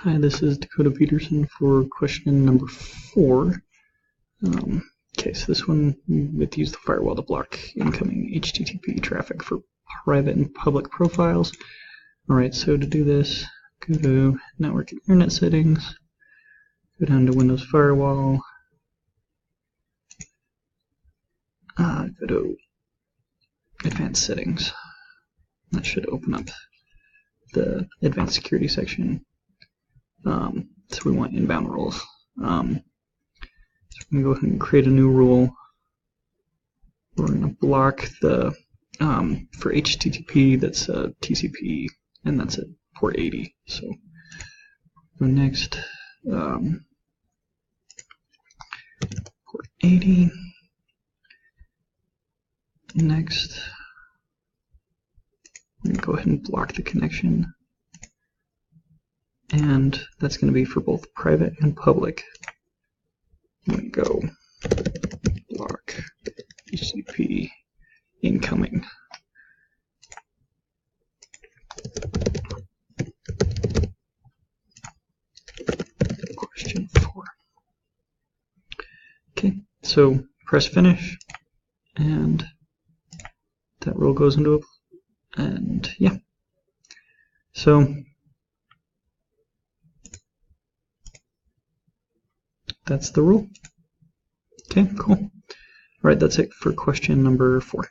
Hi, this is Dakota Peterson for question number 4. Okay, so this one, we use the firewall to block incoming HTTP traffic for private and public profiles. Alright, so to do this, go to Network and Internet Settings, go down to Windows Firewall, go to Advanced Settings. That should open up the Advanced Security section. So we want inbound rules. So we're going to go ahead and create a new rule. We're going to block the for HTTP, that's TCP, and that's at port 80. So go next, port 80. Next, I'm going to go ahead and block the connection. And that's going to be for both private and public. I'm going to go block HTTP incoming. Question 4. Okay, so press finish, and that rule goes into it. And yeah, so that's the rule. Okay, cool. All right, that's it for question number 4.